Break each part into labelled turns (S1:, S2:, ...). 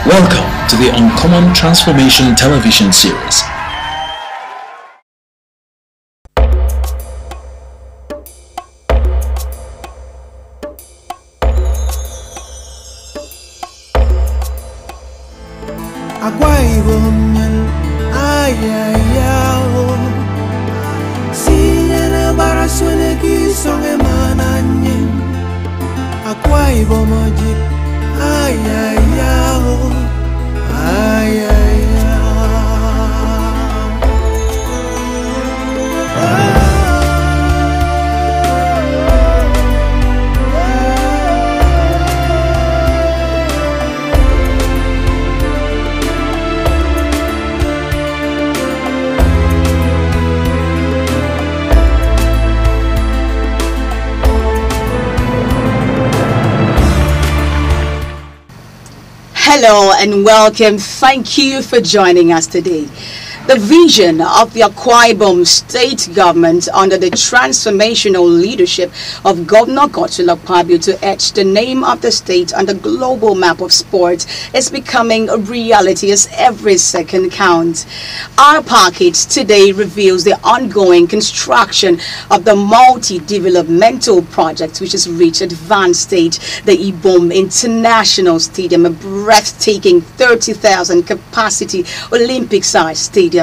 S1: Welcome to the Uncommon Transformation television series.
S2: Akwa Ibom, ayayao. Sinyana barasone ki songe mananye. Akwa Ibom ojit, ayayao, ayayao.
S3: Hello and welcome. Thank you for joining us today. The vision of the Akwa Ibom state government under the transformational leadership of Governor Godswill Akpabio to etch the name of the state on the global map of sport is becoming a reality as every second counts. Our package today reveals the ongoing construction of the multi-developmental project which has reached advanced stage, the Ibom International Stadium, a breathtaking 30,000 capacity Olympic-sized stadium.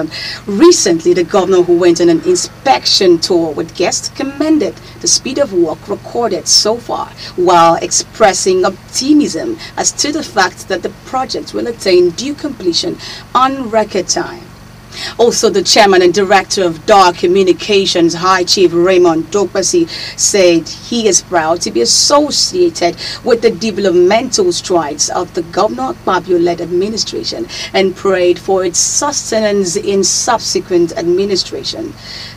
S3: Recently, the governor, who went on an inspection tour with guests, commended the speed of work recorded so far, while expressing optimism as to the fact that the project will attain due completion on record time. Also, the chairman and director of DAR Communications, High Chief Raymond Dokpasi, said he is proud to be associated with the developmental strides of the Governor Akpabio-led administration and prayed for its sustenance in subsequent administration.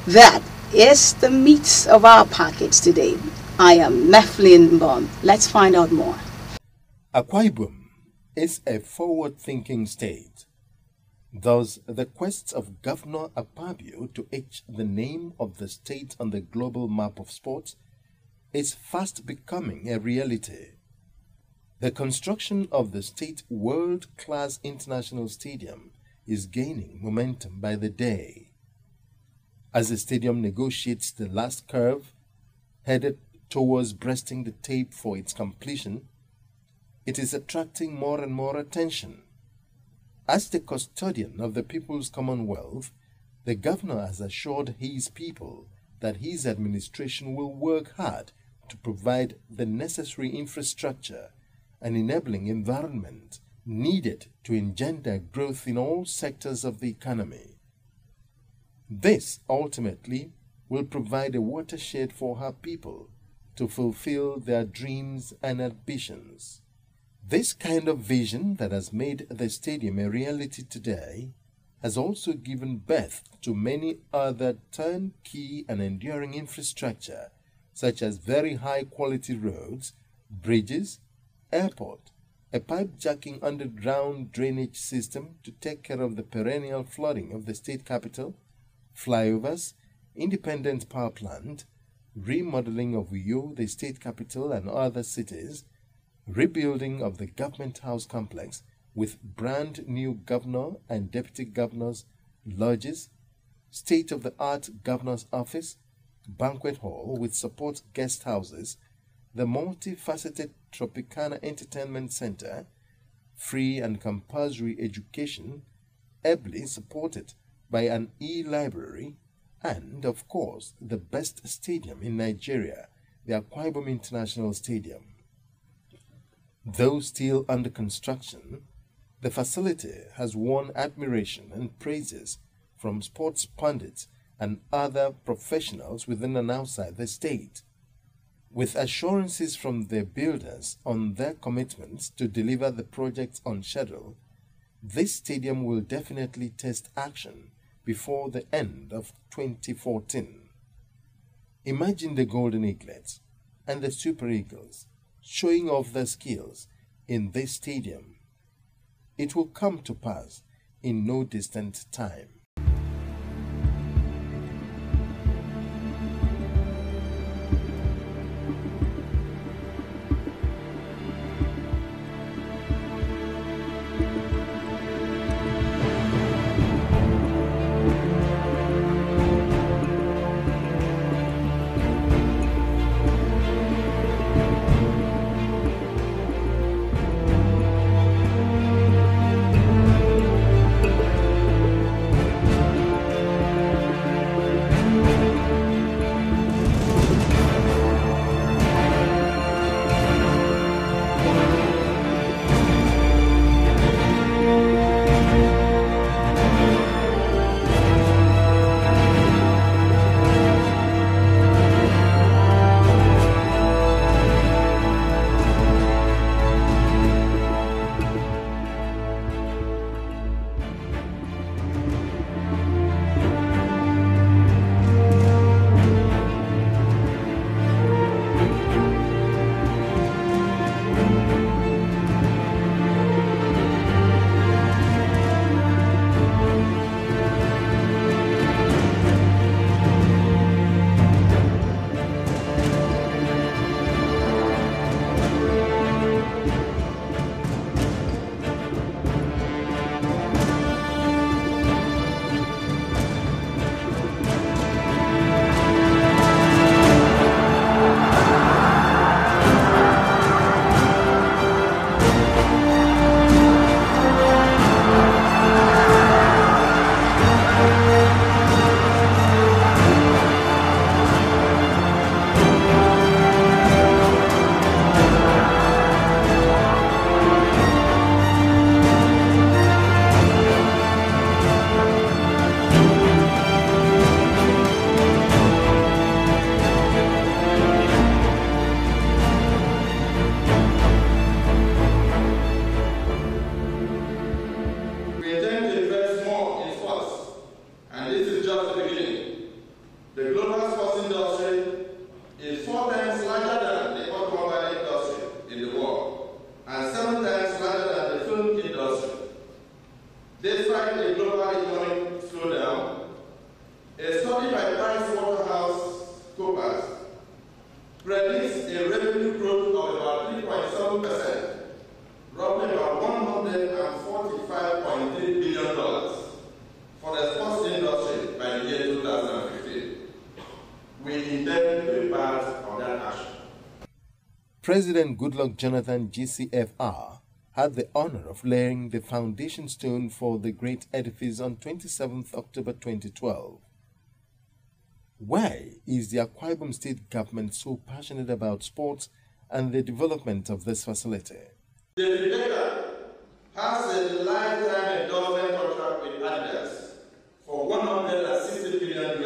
S3: That is the meat of our package today. I am Methlin Bond. Let's find out more.
S4: Akwa Ibom is a forward-thinking state. Thus, the quest of Governor Akpabio to etch the name of the state on the global map of sports is fast becoming a reality. The construction of the state world-class international stadium is gaining momentum by the day. As the stadium negotiates the last curve, headed towards breasting the tape for its completion, it is attracting more and more attention. As the custodian of the People's Commonwealth, the governor has assured his people that his administration will work hard to provide the necessary infrastructure and enabling environment needed to engender growth in all sectors of the economy. This ultimately will provide a watershed for her people to fulfill their dreams and ambitions. This kind of vision that has made the stadium a reality today has also given birth to many other turnkey and enduring infrastructure, such as very high-quality roads, bridges, airport, a pipe-jacking underground drainage system to take care of the perennial flooding of the state capital, flyovers, independent power plant, remodeling of Uyo, the state capital, and other cities, rebuilding of the government house complex with brand new governor and deputy governors lodges, state-of-the-art governor's office, banquet hall with support guest houses, the multifaceted Tropicana Entertainment Center, free and compulsory education, ably supported by an e-library, and, of course, the best stadium in Nigeria, the Akwa Ibom International Stadium. Though still under construction, the facility has won admiration and praises from sports pundits and other professionals within and outside the state. With assurances from their builders on their commitments to deliver the project on schedule, this stadium will definitely test action before the end of 2014. Imagine the Golden Eaglets and the Super Eagles showing off their skills in this stadium. It will come to pass in no distant time.
S5: predicts a revenue growth of about 3.7%, roughly about $145.3 billion for the sports industry by the year 2015. We intend to be part of that action.
S4: President Goodluck Jonathan GCFR had the honor of laying the foundation stone for the great edifice on 27th October 2012. Why is the Akwa Ibom State government so passionate about sports and the development of this facility?
S5: The Rebecca has a lifetime endorsement contract with Adidas for $160 billion,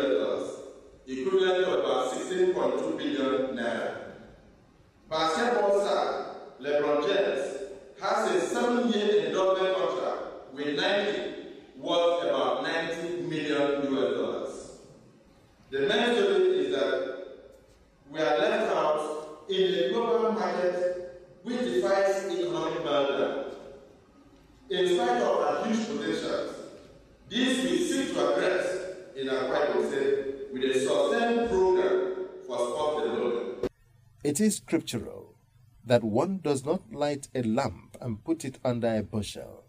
S5: equivalent to about 16.2 billion naira. Basketball star LeBron James has a 7-year endorsement contract with Nike worth about $90 million. The main story is that we are left out in a global market which defies economic meltdown. In spite of our huge potentials, this we seek to address in Akwa Ibom State with a sustained program for sport development.
S4: It is scriptural that one does not light a lamp and put it under a bushel,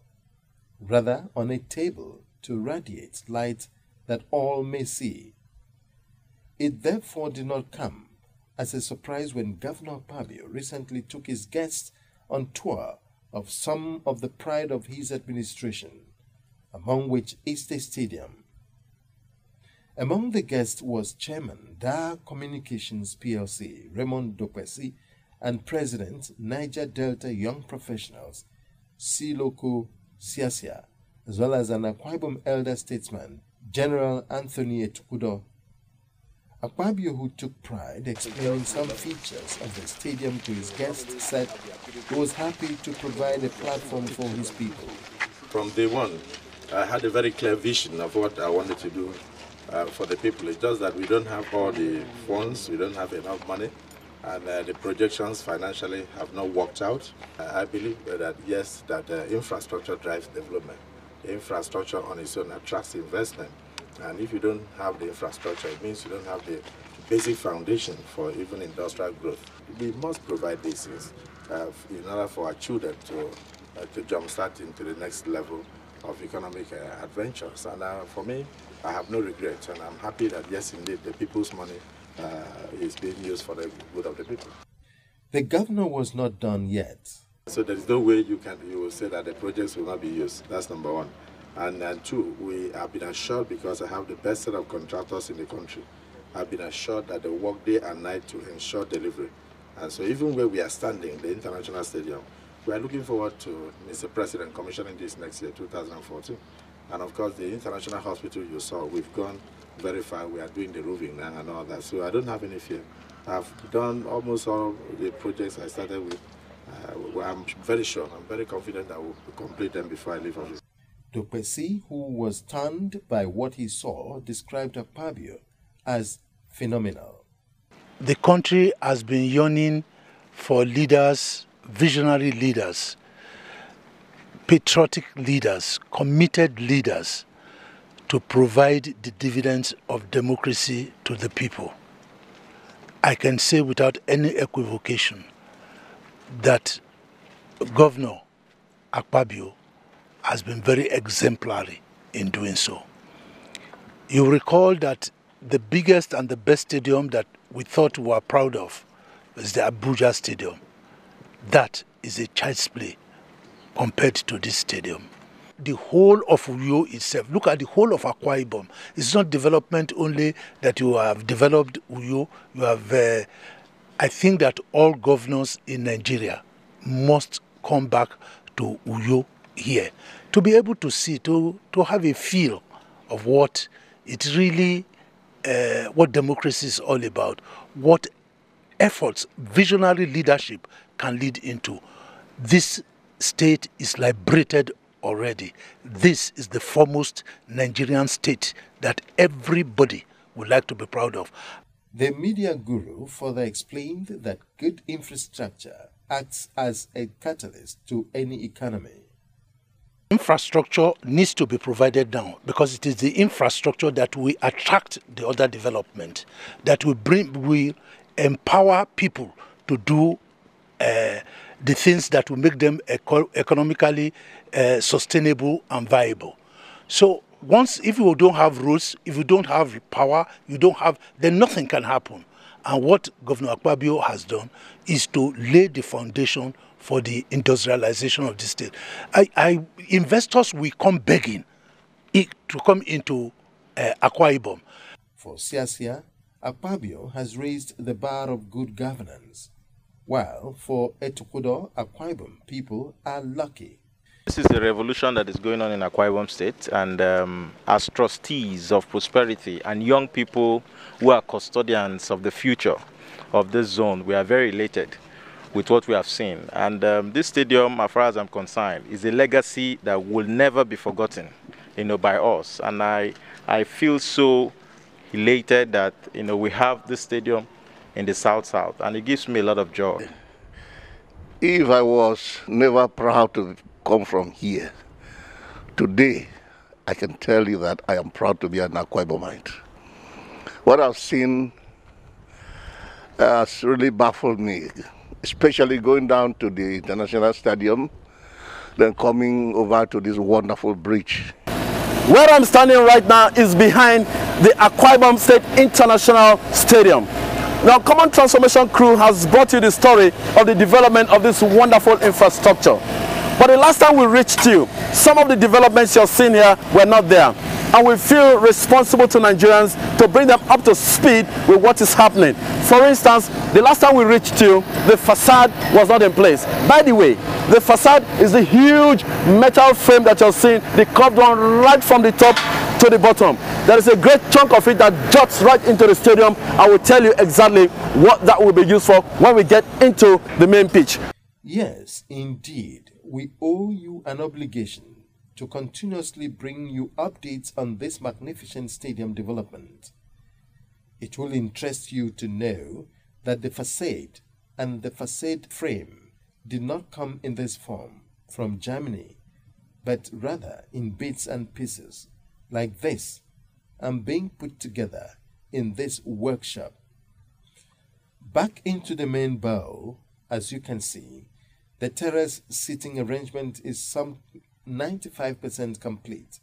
S4: rather on a table to radiate light that all may see. It therefore did not come as a surprise when Governor Pabio recently took his guests on tour of some of the pride of his administration, among which is the stadium. Among the guests was Chairman Dar Communications PLC, Raymond Dopesi, and President Niger Delta Young Professionals, Siloko Siasia, as well as an Akwa Ibom elder statesman, General Anthony Etukudo. Akpabio, who took pride explaining some features of the stadium to his guests, said he was happy to provide a platform for his people.
S6: From day one, I had a very clear vision of what I wanted to do for the people. It's just that we don't have all the funds, we don't have enough money, and the projections financially have not worked out. I believe that yes, that infrastructure drives development. The infrastructure on its own attracts investment. And if you don't have the infrastructure, it means you don't have the basic foundation for even industrial growth. We must provide these things in order for our children to jumpstart into the next level of economic adventures. And for me, I have no regrets, and I'm happy that yes, indeed, the people's money is being used for the good of the people.
S4: The governor was not done yet.
S6: So there is no way you will say that the projects will not be used. That's number one. And two, we have been assured, because I have the best set of contractors in the country, I've been assured that they work day and night to ensure delivery. And so even where we are standing, the International Stadium, we are looking forward to Mr. President commissioning this next year, 2014. And of course, the International Hospital you saw, we've gone very far. We are doing the roofing now and all that. So I don't have any fear. I've done almost all the projects I started with. I'm very sure, I'm very confident I will complete them before I leave office.
S4: Dopesi, who was stunned by what he saw, described Akpabio as phenomenal.
S7: The country has been yearning for leaders, visionary leaders, patriotic leaders, committed leaders to provide the dividends of democracy to the people. I can say without any equivocation that Governor Akpabio has been very exemplary in doing so. You recall that the biggest and the best stadium that we thought we were proud of is the Abuja Stadium. That is a child's play compared to this stadium. The whole of Uyo itself, look at the whole of Akwa Ibom. It's not development only that you have developed Uyo. You have, I think that all governors in Nigeria must come back to Uyo here to be able to see, to have a feel of what it really, what democracy is all about, what efforts visionary leadership can lead into. This state is liberated already. This is the foremost Nigerian state that everybody would like to be proud of.
S4: The media guru further explained that good infrastructure acts as a catalyst to any economy.
S7: Infrastructure needs to be provided now because it is the infrastructure that will attract the other development, that will empower people to do the things that will make them economically sustainable and viable. So if you don't have roads, if you don't have power, then nothing can happen. And what Governor Akwa Ibom has done is to lay the foundation for the industrialization of the state. Investors will come begging to come into Akwa Ibom.
S4: For Siasia, Akwa Ibom has raised the bar of good governance, while for Etukudo, Akwa Ibom people are lucky.
S8: This is the revolution that is going on in Akwa Ibom State, and as trustees of prosperity and young people who are custodians of the future of this zone, we are very elated with what we have seen. And this stadium, as far as I'm concerned, is a legacy that will never be forgotten, by us. And I feel so elated that, we have this stadium in the South, and it gives me a lot of joy.
S9: If I was never proud to come from here, today I can tell you that I am proud to be an Akwa Ibomite. What I've seen has really baffled me, especially going down to the International Stadium, then coming over to this wonderful bridge.
S10: Where I'm standing right now is behind the Akwa Ibom State International Stadium. Now, Common Transformation Crew has brought you the story of the development of this wonderful infrastructure. But the last time we reached you, some of the developments you're seeing here were not there. And we feel responsible to Nigerians to bring them up to speed with what is happening. For instance, the last time we reached you, the facade was not in place. By the way, the facade is the huge metal frame that you're seeing, the curved one right from the top to the bottom. There is a great chunk of it that juts right into the stadium. I will tell you exactly what that will be used for when we get into the main pitch.
S4: Yes, indeed, we owe you an obligation to continuously bring you updates on this magnificent stadium development. It will interest you to know that the facade and the facade frame did not come in this form from Germany, but rather in bits and pieces like this, and being put together in this workshop. Back into the main bowl, as you can see, the terrace seating arrangement is some 95% complete.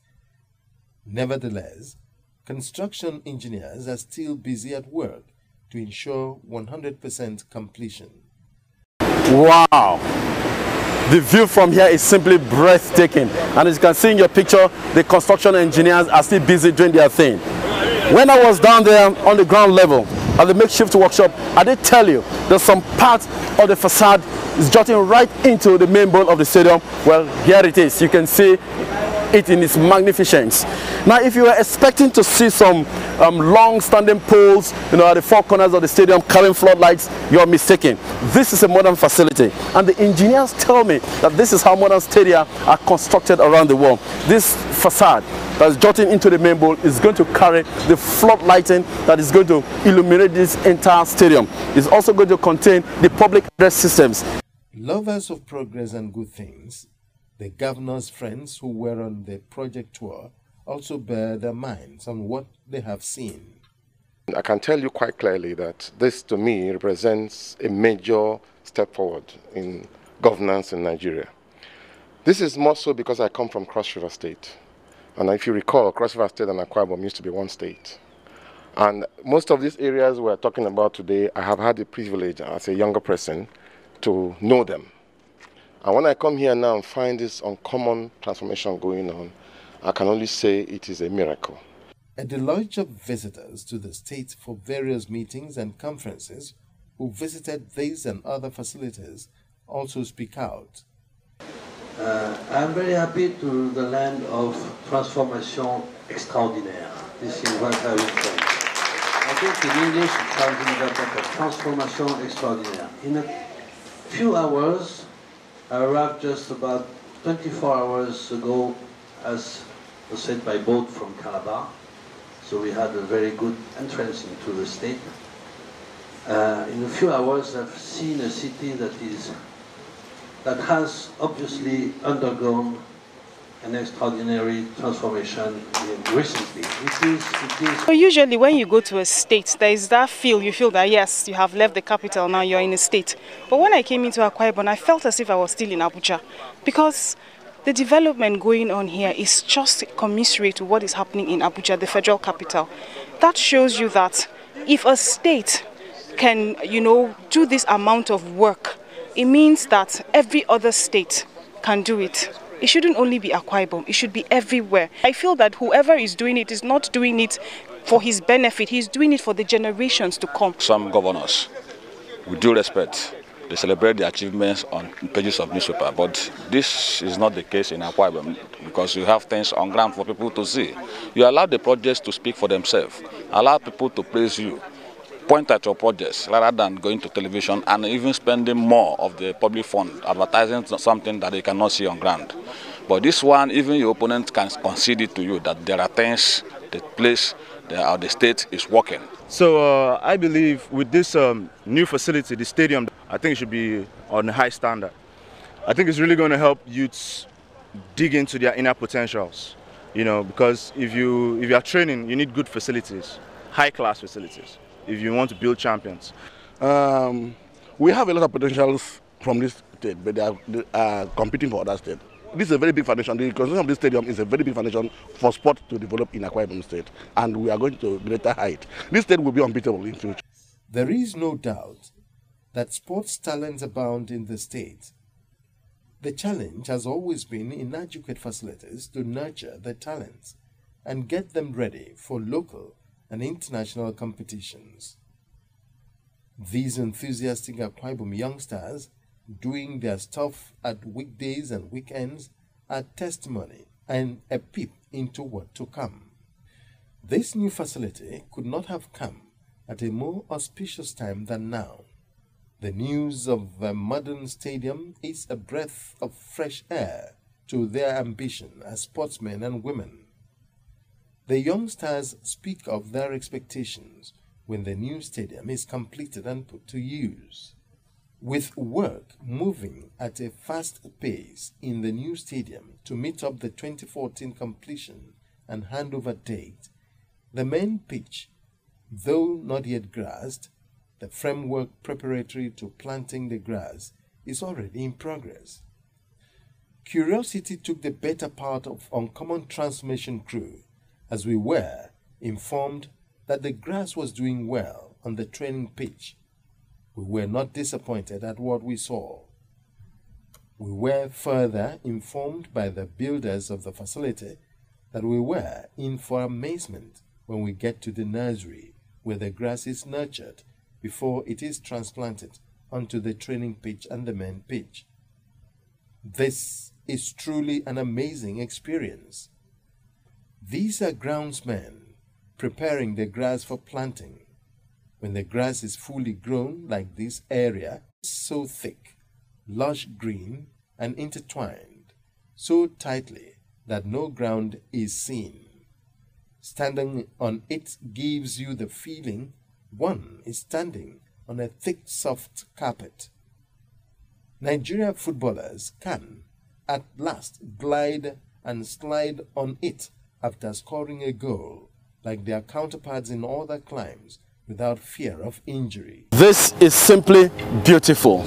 S4: Nevertheless, construction engineers are still busy at work to ensure 100% completion.
S10: Wow! The view from here is simply breathtaking. And as you can see in your picture, the construction engineers are still busy doing their thing. When I was down there on the ground level at the makeshift workshop, I did tell you that some part of the facade is jutting right into the main bowl of the stadium. Well, here it is. You can see it in its magnificence. Now, if you were expecting to see some long-standing poles, at the four corners of the stadium carrying floodlights, you're mistaken. This is a modern facility, and the engineers tell me that this is how modern stadia are constructed around the world. This facade that's jutting into the main bowl is going to carry the floodlighting that is going to illuminate this entire stadium. It's also going to contain the public address systems.
S4: Lovers of progress and good things, the governor's friends who were on the project tour also bear their minds on what they have seen.
S11: I can tell you quite clearly that this, to me, represents a major step forward in governance in Nigeria. This is more so because I come from Cross River State. And if you recall, Cross River State and Akwa Ibom used to be one state. And most of these areas we're talking about today, I have had the privilege as a younger person to know them. And when I come here now and find this uncommon transformation going on, I can only say it is a miracle.
S4: A deluge of visitors to the state for various meetings and conferences who visited these and other facilities also speak out.
S12: I'm very happy to the land of transformation extraordinaire. This is what I would say. I think in English it's something like a transformation extraordinaire. In a few hours, I arrived just about 24 hours ago, as was said, by boat from Calabar. So we had a very good entrance into the state. In a few hours, I've seen a city that has obviously undergone an extraordinary transformation recently.
S13: So usually when you go to a state, there is that feel, you feel that yes, you have left the capital, now you're in a state. But when I came into Akwa Ibom, I felt as if I was still in Abuja, because the development going on here is just commensurate to what is happening in Abuja, the federal capital. That shows you that if a state can, do this amount of work, it means that every other state can do it. It shouldn't only be Akwa Ibom, it should be everywhere. I feel that whoever is doing it is not doing it for his benefit, he's doing it for the generations to come.
S14: Some governors, with due respect, they celebrate the achievements on pages of newspaper, but this is not the case in Akwa Ibom, because you have things on ground for people to see. You allow the projects to speak for themselves, allow people to praise you, point at your projects rather than going to television and even spending more of the public fund advertising something that they cannot see on ground. But this one, even your opponent can concede it to you that there are things, the place, the state is working.
S15: So I believe with this new facility, the stadium, I think it should be on a high standard. I think it's really going to help youths dig into their inner potentials, because if you are training, you need good facilities, high-class facilities, if you want to build champions.
S16: We have a lot of potentials from this state, but they are competing for other states. This is a very big foundation. The construction of this stadium is a very big foundation for sport to develop in Akwa Ibom State, and we are going to greater height. This state will be unbeatable in future.
S4: There is no doubt that sports talents abound in the state. The challenge has always been inadequate facilities to nurture the talents and get them ready for local and international competitions. These enthusiastic Akwa Ibom youngsters doing their stuff at weekdays and weekends are testimony and a peep into what to come. This new facility could not have come at a more auspicious time than now. The news of a modern stadium is a breath of fresh air to their ambition as sportsmen and women. The youngsters speak of their expectations when the new stadium is completed and put to use. With work moving at a fast pace in the new stadium to meet up the 2014 completion and handover date, the main pitch, though not yet grassed, the framework preparatory to planting the grass is already in progress. Curiosity took the better part of Uncommon Transformation crew as we were informed that the grass was doing well on the training pitch. We were not disappointed at what we saw. We were further informed by the builders of the facility that we were in for amazement when we get to the nursery where the grass is nurtured before it is transplanted onto the training pitch and the main pitch. This is truly an amazing experience. These are groundsmen preparing the grass for planting. When the grass is fully grown like this area, so thick, lush green and intertwined, so tightly that no ground is seen. Standing on it gives you the feeling one is standing on a thick, soft carpet. Nigeria footballers can, at last, glide and slide on it after scoring a goal, like their counterparts in other climes, without fear of injury.
S10: This is simply beautiful.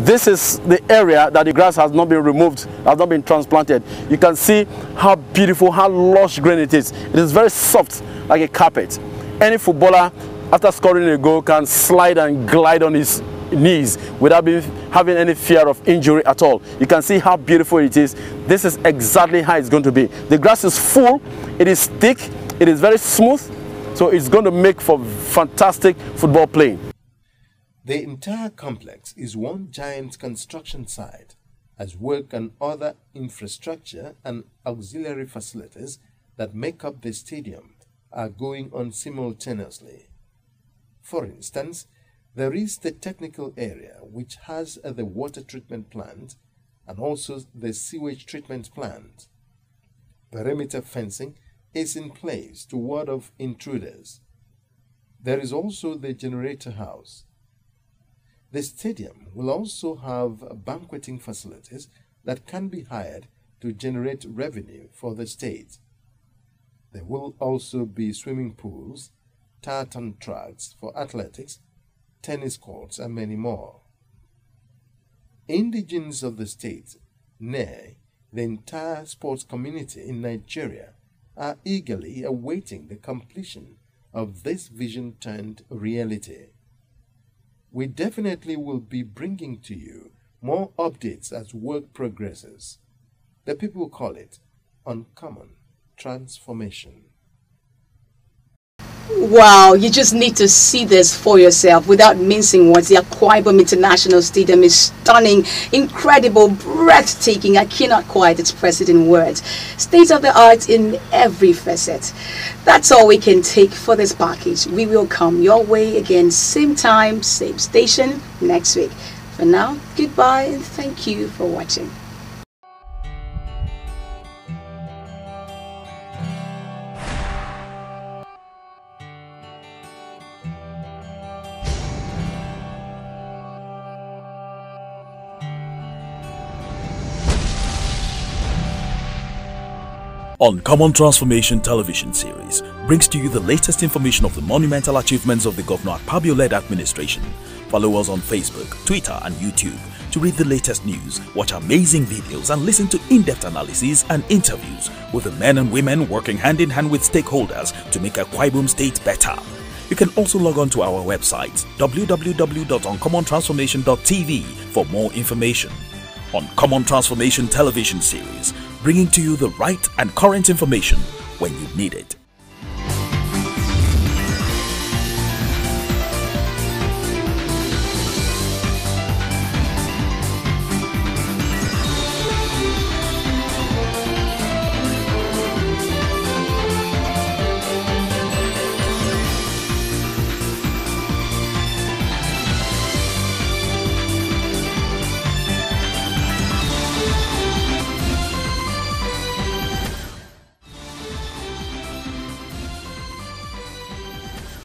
S10: This is the area that the grass has not been removed, has not been transplanted. You can see how beautiful, how lush green it is. It is very soft, like a carpet. Any footballer, after scoring a goal, can slide and glide on his knees without having any fear of injury at all. You can see how beautiful it is. This is exactly how it's going to be. The grass is full, it is thick, it is very smooth, so it's going to make for fantastic football playing.
S4: The entire complex is one giant construction site, as work and other infrastructure and auxiliary facilities that make up the stadium are going on simultaneously. For instance, there is the technical area, which has the water treatment plant and also the sewage treatment plant. Perimeter fencing is in place to ward off intruders. There is also the generator house. The stadium will also have banqueting facilities that can be hired to generate revenue for the state. There will also be swimming pools, tartan tracks for athletics, tennis courts, and many more. Indigenes of the state, nay, the entire sports community in Nigeria, are eagerly awaiting the completion of this vision turned reality. We definitely will be bringing to you more updates as work progresses. The people call it uncommon transformation.
S3: Wow, you just need to see this for yourself without mincing words. The Akwa Ibom International Stadium is stunning, incredible, breathtaking. I cannot quite express it in words. State of the art in every facet. That's all we can take for this package. We will come your way again, same time, same station next week. For now, goodbye and thank you for watching.
S1: Uncommon Transformation television series brings to you the latest information of the monumental achievements of the Governor Akpabio-led administration. Follow us on Facebook, Twitter and YouTube to read the latest news, watch amazing videos and listen to in-depth analyses and interviews with the men and women working hand in hand with stakeholders to make Akwa Ibom State better. You can also log on to our website www.uncommontransformation.tv for more information. Uncommon Transformation television series, bringing to you the right and current information when you need it.